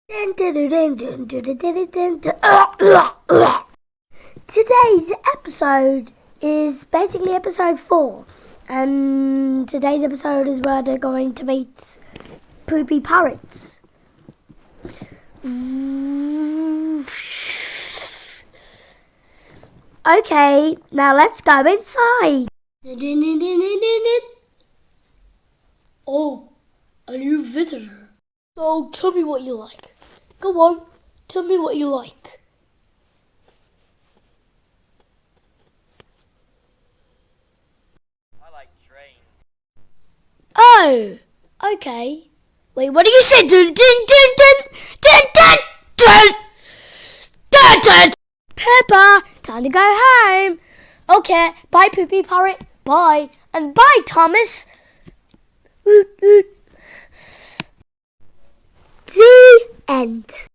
Today's episode is basically episode 4, and today's episode is where they're going to meet poopy parrots. Okay, now let's go inside. Oh, a new visitor. So tell me what you like. Go on, tell me what you like. I like trains. Oh, okay. Wait, what do you say? Dun, dun, dun, dun, dun, dun, dun, dun, dun. Peppa, time to go home. Okay, bye, Poopy Parrot. Bye, and bye, Thomas. Woot, woot. The end.